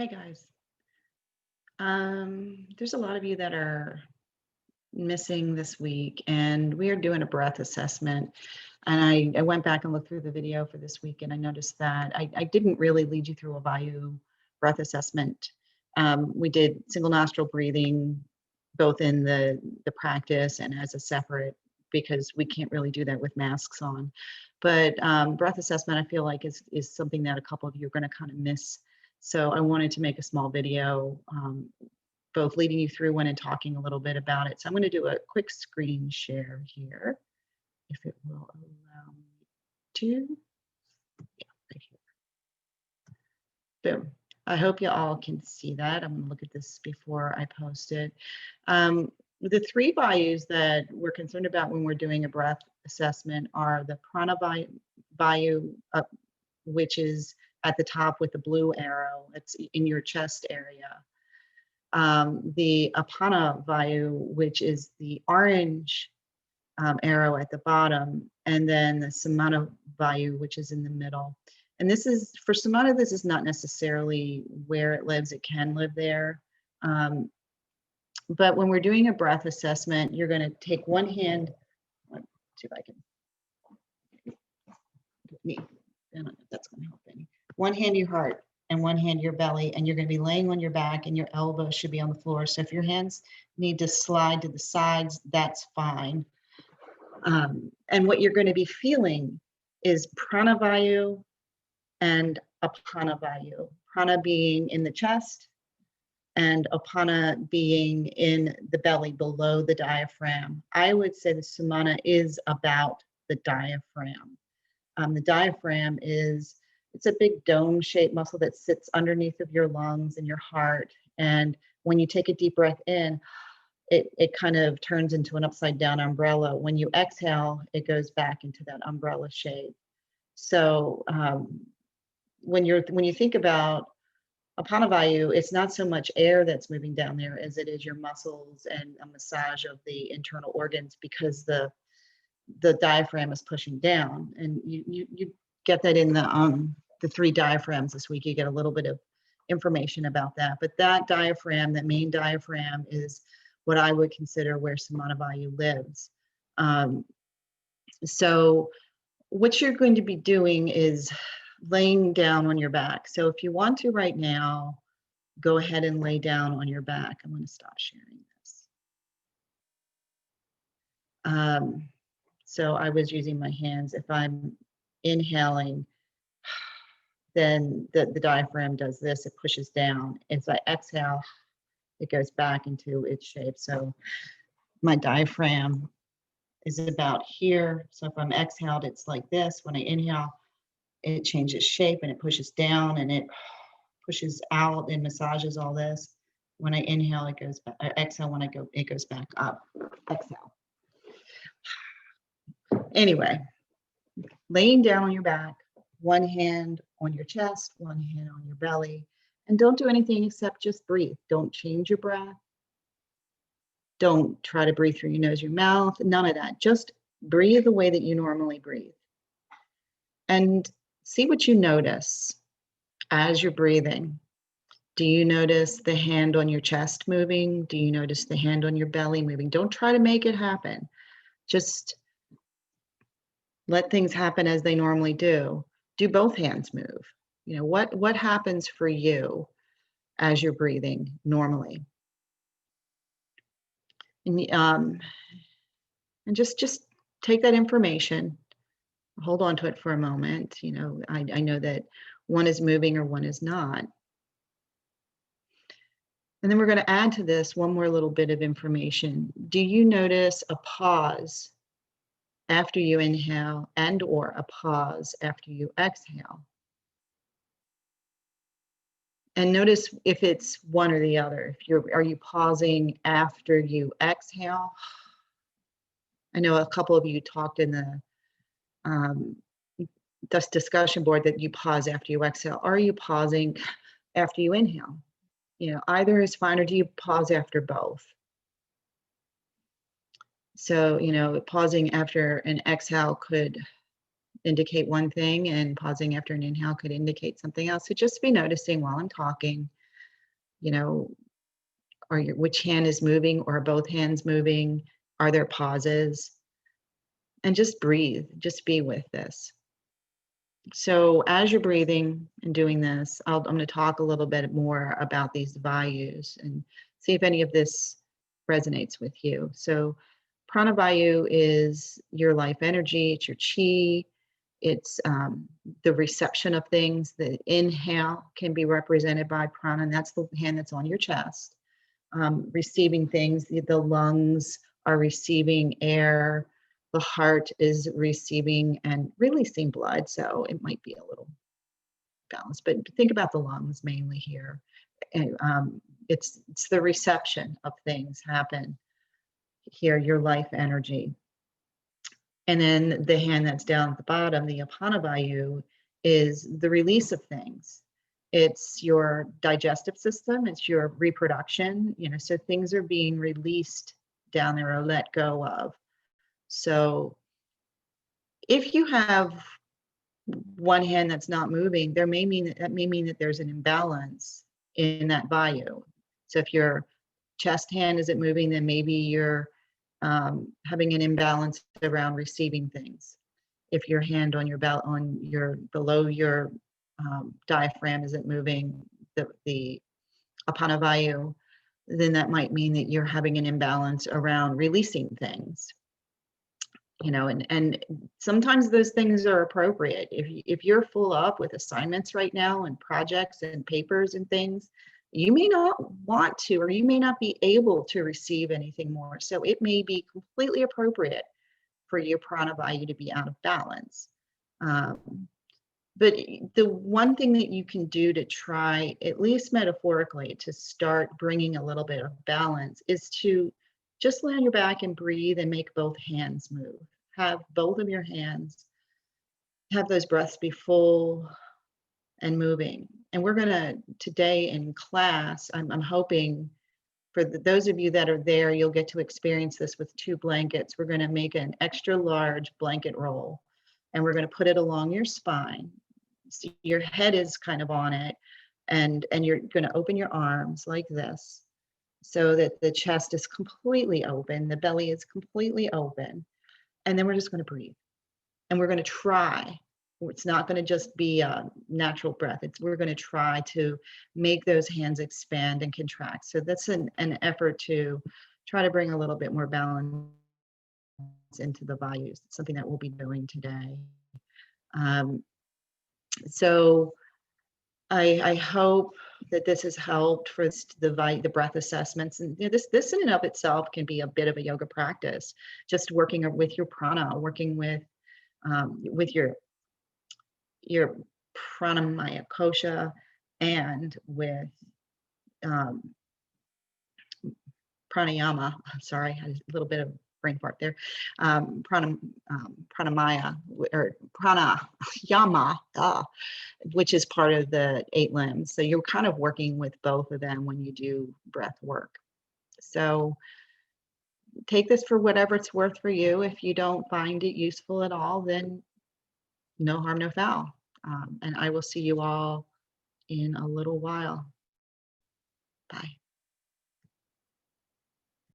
Hey guys, there's a lot of you that are missing this week, and we are doing a breath assessment. And I went back and looked through the video for this week, and I noticed that I didn't really lead you through a vayu breath assessment. We did single nostril breathing, both in the practice and as a separate, because we can't really do that with masks on. But breath assessment, I feel like is something that a couple of you are going to kind of miss. So I wanted to make a small video, both leading you through one and talking a little bit about it. So I'm going to do a quick screen share here, if it will allow me to. Yeah, right here. Boom. I hope you all can see that. I'm going to look at this before I post it. The three vayus that we're concerned about when we're doing a breath assessment are the prana vayu, which is at the top with the blue arrow. It's in your chest area. The apana vayu, which is the orange arrow at the bottom, and then the samana vayu, which is in the middle. And this is, for samana, this is not necessarily where it lives. It can live there. But when we're doing a breath assessment, you're going to take one hand. Let's see if I can. I don't know if that's going to help any. One hand your heart and one hand your belly, and you're going to be laying on your back, and your elbows should be on the floor. So if your hands need to slide to the sides, that's fine. And what you're going to be feeling is prana vayu and apana vayu. Prana being in the chest, and apana being in the belly below the diaphragm. I would say the samana is about the diaphragm. The diaphragm it's a big dome-shaped muscle that sits underneath of your lungs and your heart. And when you take a deep breath in, it kind of turns into an upside-down umbrella. When you exhale, it goes back into that umbrella shape. So when you think about apana vayu, it's not so much air that's moving down there as it is your muscles and a massage of the internal organs, because the diaphragm is pushing down. And you get that in the three diaphragms this week. You get a little bit of information about that. But that diaphragm, that main diaphragm, is what I would consider where samana vayu lives. So what you're going to be doing is laying down on your back. So if you want to right now, go ahead and lay down on your back. I'm going to stop sharing this. So I was using my hands. If I'm inhaling, then the diaphragm does this, it pushes down. As I exhale, it goes back into its shape. So my diaphragm is about here. So if I'm exhaled, it's like this. When I inhale, it changes shape and it pushes down and it pushes out and massages all this. When I inhale, it goes back. I exhale, it goes back up. Exhale. Anyway, laying down on your back, one hand on your chest, one hand on your belly, and don't do anything except just breathe. Don't change your breath. Don't try to breathe through your nose, your mouth, none of that. Just breathe the way that you normally breathe. And see what you notice as you're breathing. Do you notice the hand on your chest moving? Do you notice the hand on your belly moving? Don't try to make it happen. Just let things happen as they normally do. Do both hands move? You know, what happens for you as you're breathing normally? And just take that information, hold on to it for a moment. You know, I know that one is moving or one is not. And then we're going to add to this one more little bit of information. Do you notice a pause after you inhale and or a pause after you exhale? And notice if it's one or the other. Are you pausing after you exhale? I know a couple of you talked in the discussion board that you pause after you exhale. Are you pausing after you inhale? You know, either is fine, or do you pause after both? So, you know, pausing after an exhale could indicate one thing, and pausing after an inhale could indicate something else. So just be noticing while I'm talking You know, which hand is moving, or are both hands moving? Are there pauses? And just breathe, just be with this. So as you're breathing and doing this, I'm going to talk a little bit more about these vayus and see if any of this resonates with you. So prana vayu is your life energy, it's your chi, it's the reception of things. The inhale can be represented by prana, and that's the hand that's on your chest. Receiving things, the lungs are receiving air, the heart is receiving and releasing blood, so it might be a little balanced, but think about the lungs mainly here. And it's the reception of things happen here, your life energy. And then the hand that's down at the bottom, the apana vayu, is the release of things. It's your digestive system, it's your reproduction, you know, so things are being released down there or let go of. So if you have one hand that's not moving, that may mean that there's an imbalance in that vayu. So if your chest hand isn't moving, then maybe you're having an imbalance around receiving things. If your hand on your belt, below your diaphragm isn't moving, the apana vayu, then that might mean that you're having an imbalance around releasing things. You know, and sometimes those things are appropriate. If you're full up with assignments right now and projects and papers and things, you may not want to, or you may not be able to receive anything more. So it may be completely appropriate for your prana vayu to be out of balance. But the one thing that you can do to try, at least metaphorically, to start bringing a little bit of balance is to just lay on your back and breathe and make both hands move. Have both of your hands, have those breaths be full and moving. And we're gonna, today in class, I'm hoping for those of you that are there, you'll get to experience this with 2 blankets. We're gonna make an extra large blanket roll, and we're gonna put it along your spine. So your head is kind of on it, and you're gonna open your arms like this, so that the chest is completely open, the belly is completely open. And then we're just going to breathe, and we're going to try. It's not going to just be a natural breath. We're going to try to make those hands expand and contract. So that's an effort to try to bring a little bit more balance into the vayus. It's something that we'll be doing today. So I hope that this has helped for the breath assessments. And you know, this in and of itself can be a bit of a yoga practice, just working with your prana, working with your pranamaya kosha, and with pranayama. Sorry, I had a little bit of brain fart there. Pranamaya or pranayama, which is part of the 8 limbs. So you're kind of working with both of them when you do breath work. So take this for whatever it's worth for you. If you don't find it useful at all, then no harm, no foul. And I will see you all in a little while. Bye.